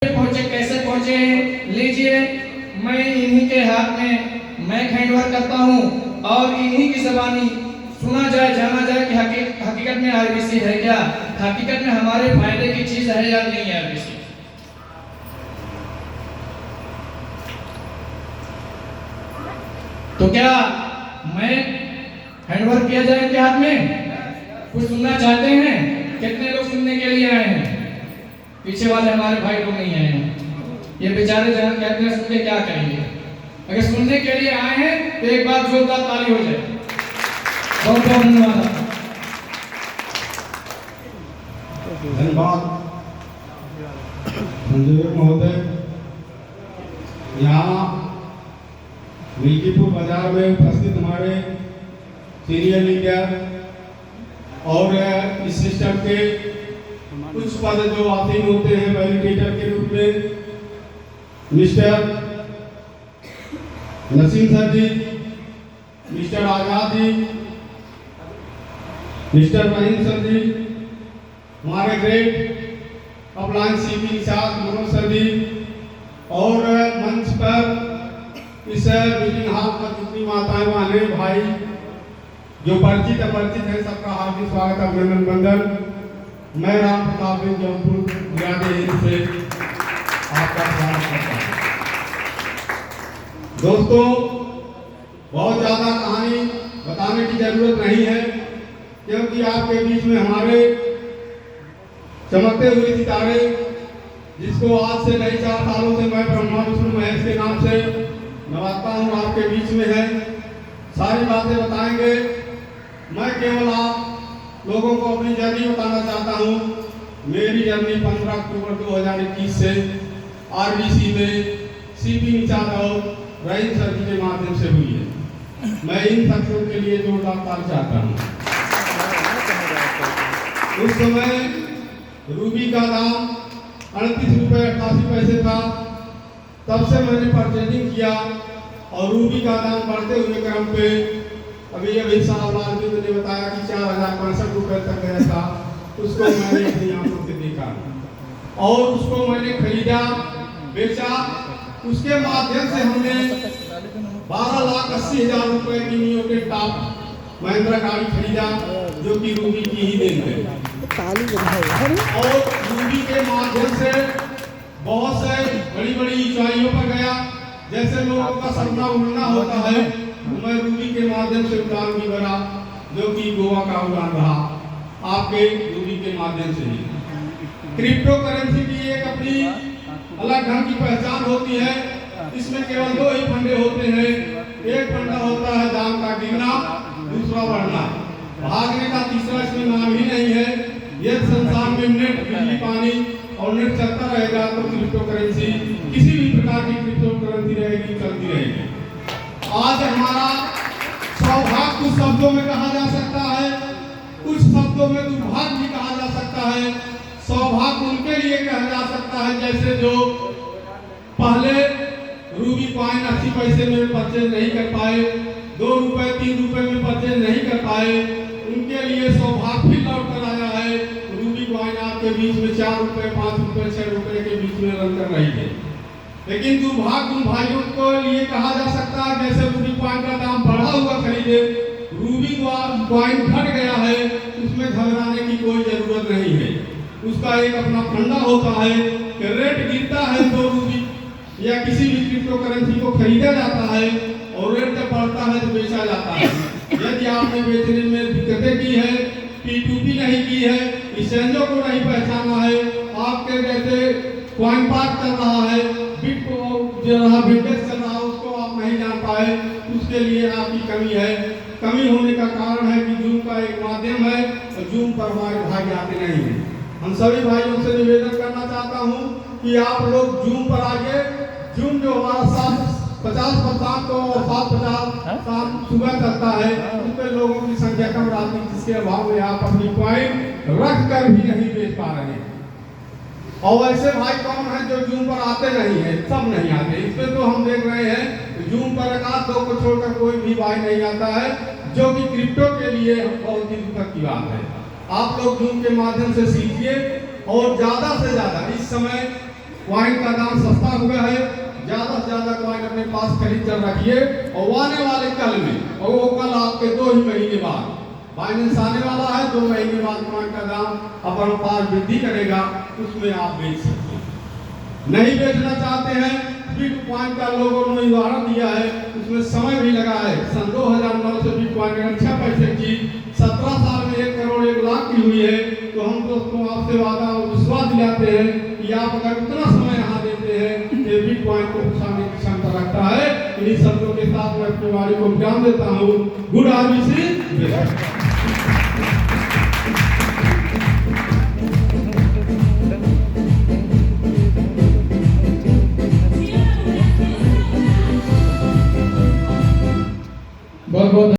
पहुंचे, कैसे पहुंचे? लीजिए, मैं इन्हीं के हाथ में मैं हैंडओवर करता हूं और इन्हीं की ज़बानी सुना जाए, जाना जाए कि हकीकत में आरबीसी है क्या, हकीकत में हमारे फायदे की चीज है या नहीं है आरबीसी। तो क्या मैं हैंडओवर किया जाए इनके हाथ में? कुछ सुनना चाहते हैं? कितने लोग सुनने के लिए आए हैं? पीछे वाले हमारे भाई लोग नहीं आए हैं। ये बेचारे जहाँ कहते हैं सुन के क्या करेंगे। अगर सुनने के लिए आए हैं तो एक बार जोरदार ताली हो जाए। बहुत बहुत धन्यवाद। धन्यवाद संजय महोदय। यहाँ मिल्कीपुर बाजार में उपस्थित हमारे सीनियर लीडर और इस सिस्टम के कुछ पद जो आसीन होते हैं वैलिडेटर के रूप में, mister Naseem sir ji, mister Azad ji, mister Rahim sir ji, हमारे great upline CP incharge Manoj sir ji, और मंच पर इस मीटिंग हॉल पर जितनी माताएं वाले भाई जो परिचित अपरिचित है, सबका हार्दिक स्वागत, अभिनंदन, वंदन। मैं राम प्रताप सिंह जौनपुर से आपका स्वागत करता हूँ। दोस्तों, बहुत ज़्यादा कहानी बताने की जरूरत नहीं है, क्योंकि आपके बीच में हमारे चमकते हुए सितारे, जिसको आज से नहीं 4 सालों से मैं ब्रह्मा विष्णु महेश के नाम से नवाजता हूँ, आपके बीच में है। सारी बातें बताएंगे। मैं केवल आप लोगों को अपनी जर्नी बताना चाहता हूँ। मेरी जर्नी 15 अक्टूबर 2021 से आरबीसी में सीपी इंचार्ज और रहीम सर जी के माध्यम से हुई है। मैं इन शख्सों के लिए जोरदार ताली चाहता हूँ। उस समय रूबी का दाम 38 रुपये 88 पैसे था। तब से मैंने परचेजिंग किया और रूबी का दाम बढ़ते हुए क्रम पे अभी साहब ने बताया कि 4065 रुपये तक गया था। उसको मैंने अपनी आंखों से देखा और उसको मैंने खरीदा, बेचा। उसके माध्यम से हमने 12,80,000 रुपये की नियो के टॉप महिंद्रा गाड़ी खरीदा, जो कि रूबी की ही देन है। और रूबी के माध्यम से बहुत से बड़ी बड़ी ऊंचाइयों पर गया। जैसे लोगों का सपना उड़ना होता है, मैं रूबी के माध्यम से उड़ान भी भरा, जो कि गोवा का उड़ान रहा, आपके रूबी के माध्यम से ही। क्रिप्टो करेंसी की एक अपनी अलग ढंग की पहचान होती है। इसमें केवल 2 ही फंडे होते हैं। एक फंडा होता है दाम का गिरना, दूसरा बढ़ना। भागने का तीसरा इसमें नाम ही नहीं है। यदि संसार में नेट, बिजली, पानी और नेट चलता रहेगा तो क्रिप्टो करेंसी, किसी भी प्रकार की क्रिप्टो करेंसी रहेगी, चलती रहेगी। आज हमारा सौभाग्य कुछ शब्दों में कहा जा सकता है, कुछ शब्दों में दुर्भाग्य भी कहा जा सकता है। सौभाग्य उनके लिए कहा जा सकता है जैसे जो पहले रूबी कॉइन 80 पैसे में परचेज नहीं कर पाए, 2 रुपए 3 रुपए में परचेज नहीं कर पाए, उनके लिए सौभाग्य भी लौट कर आया है। रूबी कॉइन आपके बीच में 4 रुपए 5 रुपए 6 रुपए के बीच में रन कर रही है। लेकिन दुर्भाग्य उन भाइयों को लिए कहा जा सकता है जैसे रूबी कॉइन का दाम बढ़ा हुआ खरीदे, रूबी कॉइन घट गया है, उसमें घबराने की कोई जरूरत नहीं है। उसका एक अपना फंडा होता है कि रेट गिरता है तो रूबी या किसी भी क्रिप्टो करेंसी को खरीदा जाता है और रेट जब बढ़ता है तो बेचा जाता है। यदि आपने बेचने में दिक्कतें की है, P2P नहीं की है, एक्सचेंजों को नहीं पहचाना है, आपके जैसे कॉइन पार्क चल रहा है, विंटेज चल रहा है, उसको आप नहीं जान पाए, उसके लिए आपकी कमी है। कमी होने का कारण है कि जूम का एक माध्यम है और जूम पर हमारे भाई आते नहीं हैं। हम सभी भाइयों से निवेदन करना चाहता हूं कि आप लोग जूम पर आइए। जूम जो हमारा 7:50 को और 7:50 शाम सुबह चलता है, उस पर लोगों की संख्या कम रहती है, जिसके अभाव में आप अपनी कॉइन रख कर भी नहीं बेच पा रहे हैं। और ऐसे भाई कौन है जो जूम पर आते नहीं है? सब नहीं आते। इसमें तो हम देख रहे हैं जूम पर एकाध 2 को छोड़कर कोई भी भाई नहीं आता है, जो कि क्रिप्टो के लिए बहुत ही दुखद की बात है। आप लोग जूम के माध्यम से सीखिए और ज्यादा से ज्यादा इस समय कॉइन का दाम सस्ता हुआ है। ज्यादा से ज्यादा कॉइन अपने पास खरीद कर रखिए और आने वाले कल में, और वो कल आपके 2 ही महीने बाद बाइनेंस आने वाला है, 2 महीने बाद कॉइन का दाम अपन पार वृद्धि करेगा, उसमें आप बेच सकते हैं। नहीं बेचना चाहते हैं, बिटकॉइन का लोगों ने उदाहरण दिया है, उसमें समय भी लगा है। सन 2009 से बिटकॉइन ने अच्छा पैसे की 17 साल में 1 करोड़ 1 लाख की हुई है। तो हम दोस्तों आपसे वादा और विश्वास दिलाते हैं कि आप अगर उतना समय यहाँ देते हैं कि बिटकॉइन को उठाने की क्षमता रखता है। इन्हीं शब्दों के साथ मैं अपनी वाणी को विराम देता हूँ। Good RBC.